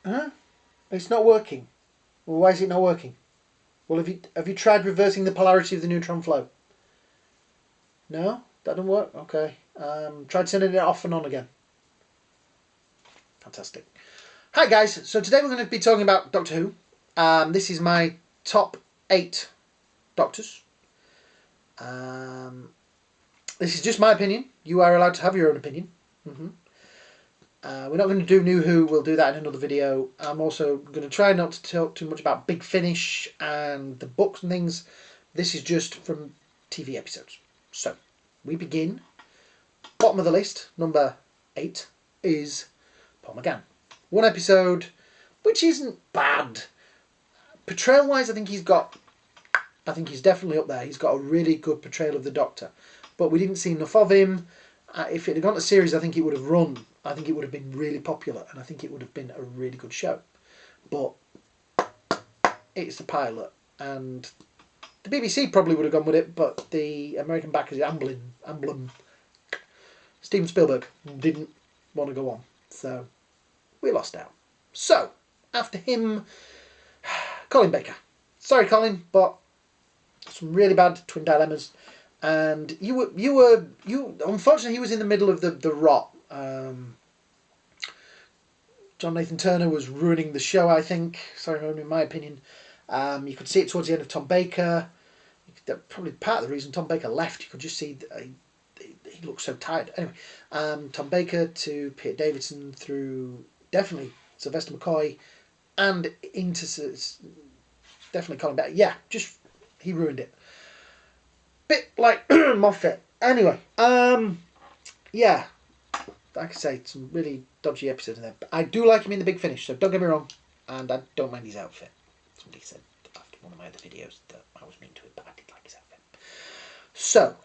Huh? It's not working. Well, why is it not working? Well, have you tried reversing the polarity of the neutron flow? No? That didn't work? Okay. Tried turning it off and on again. Fantastic. Hi guys, so today we're going to be talking about Doctor Who. This is my top 8 Doctors. This is just my opinion. You are allowed to have your own opinion. We're not going to do New Who, we'll do that in another video. I'm also going to try not to talk too much about Big Finish and the books and things. This is just from TV episodes. So, we begin. Bottom of the list, number 8, is Paul McGann. One episode, which isn't bad. Portrayal-wise, I think he's definitely up there. He's got a really good portrayal of the Doctor. But we didn't see enough of him. If it had gone to series, I think it would have run. I think it would have been really popular. And I think it would have been a really good show. But it's the pilot. And the BBC probably would have gone with it. But the American backers, Amblin, Steven Spielberg, didn't want to go on. So we lost out. So, after him, Colin Baker. Sorry, Colin, but some really bad twin dilemmas. And you unfortunately, he was in the middle of the rot. John Nathan Turner was ruining the show, I think. Sorry, in my opinion. You could see it towards the end of Tom Baker. Probably part of the reason Tom Baker left. You could just see he looked so tired. Anyway, Tom Baker to Peter Davison through definitely Sylvester McCoy and into definitely Colin Baker. Yeah, just he ruined it. Bit like Moffat. Anyway, yeah, like I say, some really dodgy episodes in there. But I do like him in The Big Finish, so don't get me wrong. And I don't mind his outfit. Somebody said after one of my other videos that I was mean to it, but I did like his outfit. So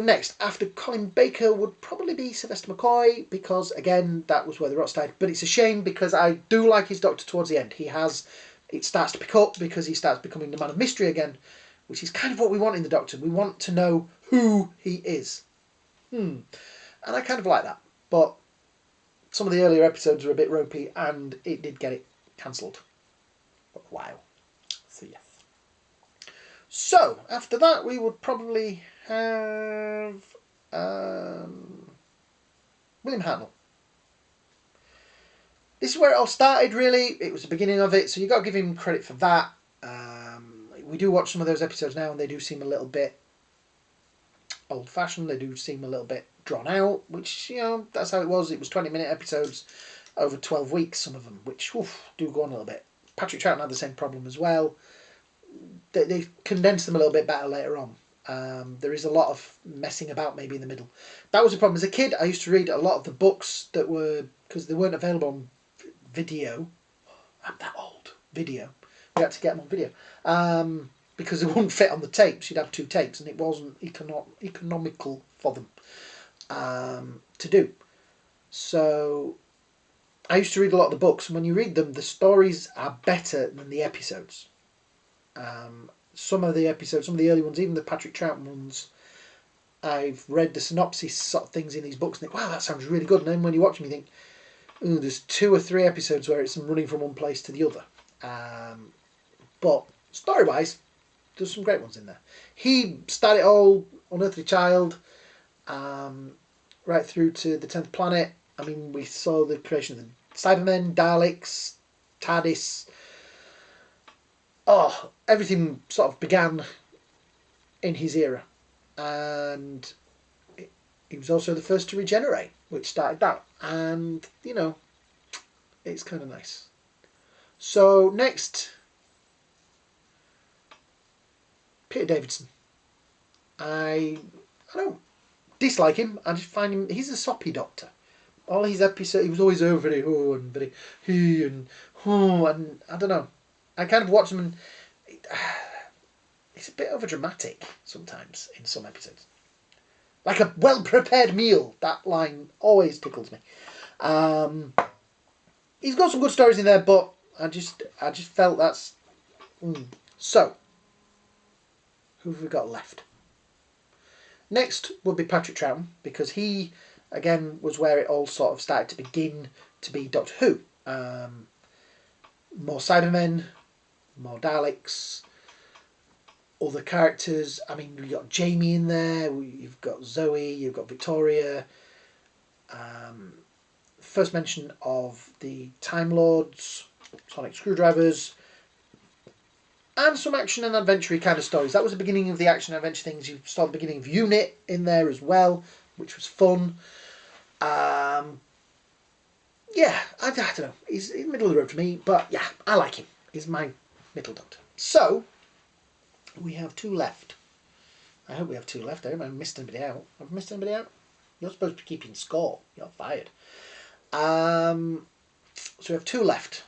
next, after Colin Baker would probably be Sylvester McCoy, because again, that was where the rot started. But it's a shame because I do like his Doctor towards the end. It starts to pick up because he starts becoming the man of mystery again, which is kind of what we want in the Doctor. We want to know who he is. And I kind of like that. But some of the earlier episodes were a bit ropey and it did get it cancelled for a while. So, yes. So, after that, we would probably have William Hartnell. This is where it all started, really. It was the beginning of it, so you've got to give him credit for that. We do watch some of those episodes now, and they do seem a little bit old-fashioned. They do seem a little bit drawn out, which, that's how it was. It was 20-minute episodes over 12 weeks, some of them, which do go on a little bit. Patrick Troughton had the same problem as well. They condensed them a little bit better later on. There is a lot of messing about maybe in the middle. That was a problem. As a kid, I used to read a lot of the books that were, because they weren't available on video. I'm that old. Video. We had to get them on video. Because they wouldn't fit on the tapes. You'd have 2 tapes and it wasn't economical for them to do. So I used to read a lot of the books, and when you read them, the stories are better than the episodes. Some of the episodes, some of the early ones, even the Patrick Troughton ones, I've read the synopsis sort of things in these books and think, wow, that sounds really good. And then when you watch them, you think, ooh, there's 2 or 3 episodes where it's running from one place to the other. But story-wise, there's some great ones in there. He started all Unearthly Child, right through to the 10th Planet. I mean, we saw the creation of the Cybermen, Daleks, TARDIS. Everything sort of began in his era. And he was also the first to regenerate, which started that. And, it's kind of nice. So, next, Peter Davison. I don't dislike him. I just find him, he's a soppy Doctor. All his episodes, he was always very and very and I don't know. I kind of watch him and it's a bit over dramatic sometimes in some episodes. Like a well-prepared meal. That line always tickles me. He's got some good stories in there, but I just felt that's... So, who have we got left? Next would be Patrick Troughton, because he, again, was where it all sort of started to begin to be Doctor Who. more Cybermen, more Daleks, other characters. I mean, you've got Jamie in there, you've got Zoe, you've got Victoria. First mention of the Time Lords, Sonic Screwdrivers, and some action and adventure kind of stories. That was the beginning of the action and adventure things. You saw the beginning of Unit in there as well, which was fun. Yeah, I don't know. He's in the middle of the road for me, but yeah, I like him. He's my middle doctor. So, we have 2 left. I hope we have 2 left. I hope I haven't missed anybody out. Have I missed anybody out? You're supposed to be keeping score. You're fired. So we have 2 left.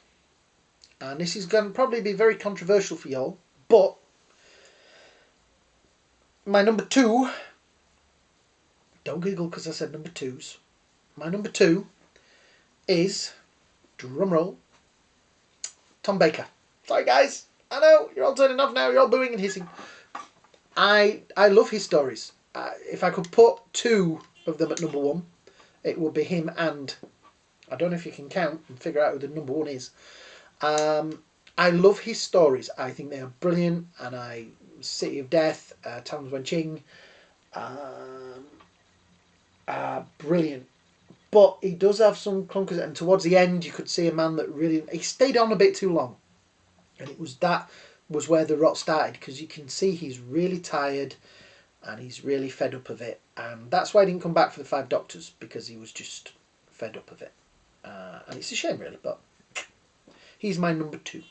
And this is going to probably be very controversial for y'all. But my number 2... Don't giggle because I said number 2s. My number 2 is, drumroll, Tom Baker. Sorry guys. I know, you're all turning off now. You're all booing and hissing. I love his stories. If I could put 2 of them at number 1, it would be him and... I don't know if you can count and figure out who the number 1 is. I love his stories. I think they are brilliant. And City of Death, Towns Wen Ching, brilliant. But he does have some clunkers, and towards the end you could see a man that really... He stayed on a bit too long. And that was where the rot started, because you can see he's really tired and he's really fed up of it. And that's why he didn't come back for the 5 Doctors, because he was just fed up of it. And it's a shame really, but he's my number 2.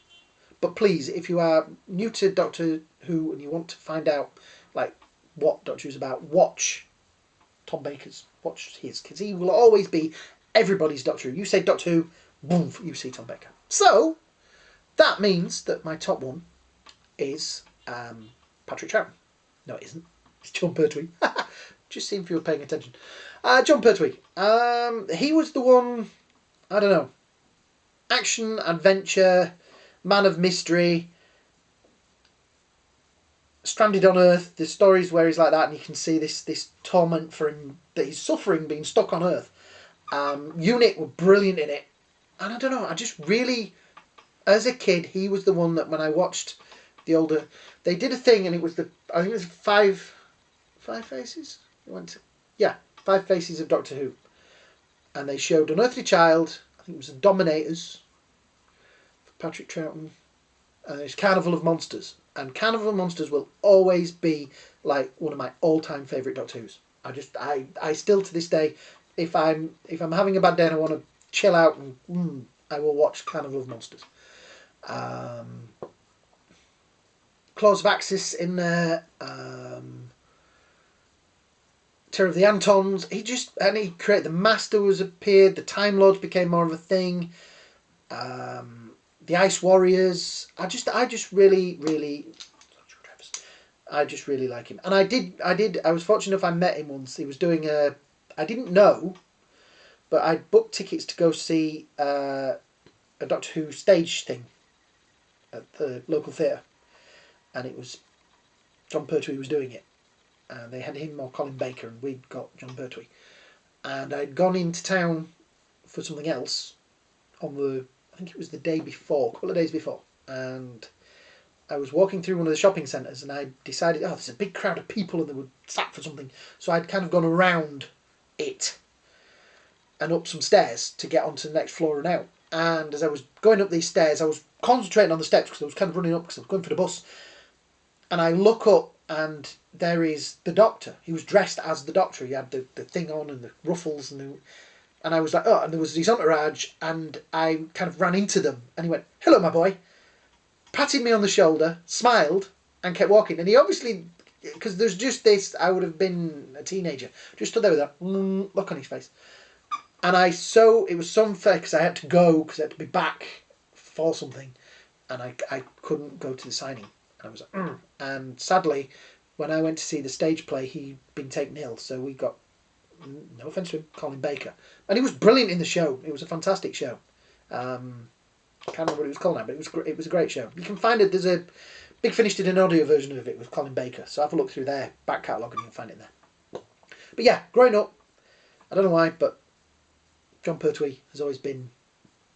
But please, if you are new to Doctor Who and you want to find out like what Doctor Who's about, watch Tom Baker's. Watch his, because he will always be everybody's Doctor Who. You say Doctor Who, boom, you see Tom Baker. So that means that my top 1 is Patrick Troughton. No, it isn't. It's Jon Pertwee. Just seeing if you were paying attention. Jon Pertwee. He was the one, I don't know, action, adventure, man of mystery, stranded on Earth. There's stories where he's like that, and you can see this torment for him that he's suffering being stuck on Earth. Unit were brilliant in it, and I don't know. I just really, as a kid, he was the one that when I watched the older, they did a thing, and it was I think it was five faces. It went to, yeah, 5 faces of Doctor Who, and they showed Unearthly Child. I think it was the Dominators for Patrick Troughton, and there's Carnival of Monsters. And Carnival of Monsters will always be like one of my all-time favourite Doctor Who's. I still to this day, if I'm having a bad day and I want to chill out, and I will watch Carnival of Monsters. Claws of Axis in there. Terror of the Antons. He created the Master was appeared. The Time Lords became more of a thing. The Ice Warriors. I just really like him. And I was fortunate enough I met him once. He was doing I didn't know, but I booked tickets to go see a Doctor Who stage thing at the local theatre. And it was Jon Pertwee who was doing it. And they had him or Colin Baker, and we'd got Jon Pertwee. And I'd gone into town for something else on I think it was the day before, a couple of days before. And I was walking through one of the shopping centres, and I decided, there's a big crowd of people and they were sat for something. So I'd kind of gone around it and up some stairs to get onto the next floor and out. And as I was going up these stairs, I was concentrating on the steps because I was kind of running up because I was going for the bus. And I look up, and there is the Doctor. He was dressed as the Doctor. He had the thing on and the ruffles, and I was like, and there was his entourage, and I kind of ran into them, and he went, "Hello, my boy," patted me on the shoulder, smiled, and kept walking. And he obviously, because there's just this, I would have been a teenager, just stood there with that look on his face. And it was so unfair because I had to go, because I had to be back for something, and I couldn't go to the signing. And I was like, And sadly, when I went to see the stage play, he'd been taken ill, so we got, no offence to him, Colin Baker. And he was brilliant in the show. It was a fantastic show. I can't remember what it was called now, but it was a great show. You can find it, there's a Big Finish did an audio version of it with Colin Baker, so have a look through their back catalogue and you'll find it there. But yeah, growing up, I don't know why, but Jon Pertwee has always been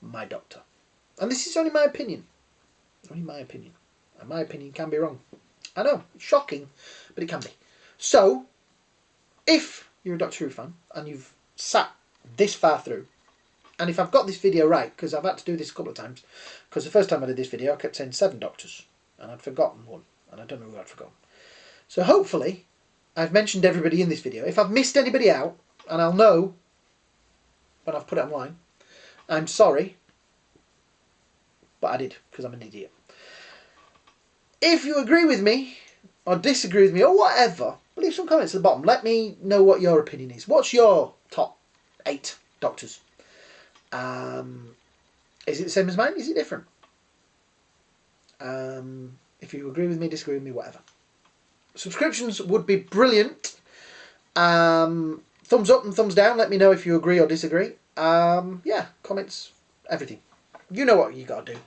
my Doctor. And this is only my opinion. Only my opinion. And my opinion can be wrong. I know, it's shocking, but it can be. So, if you're a Doctor Who fan and you've sat this far through, and if I've got this video right, because I've had to do this a couple of times, because the first time I did this video I kept saying 7 Doctors, and I'd forgotten one, and I don't know who I'd forgotten. So hopefully I've mentioned everybody in this video. If I've missed anybody out, and I'll know when I've put it online, I'm sorry, but I did, because I'm an idiot. If you agree with me, or disagree with me, or whatever, leave some comments at the bottom. Let me know what your opinion is. What's your top 8 Doctors? Is it the same as mine? Is it different? If you agree with me, disagree with me, whatever. Subscriptions would be brilliant. Thumbs up and thumbs down. Let me know if you agree or disagree. Yeah, comments, everything. You know what you got to do.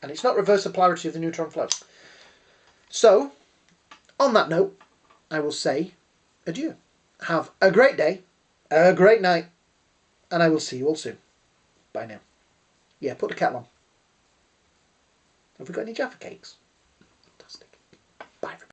And it's not reverse the polarity of the neutron flow. So, on that note, I will say adieu. Have a great day, a great night, and I will see you all soon. Bye now. Yeah, put the kettle on. Have we got any Jaffa cakes? Fantastic. Bye.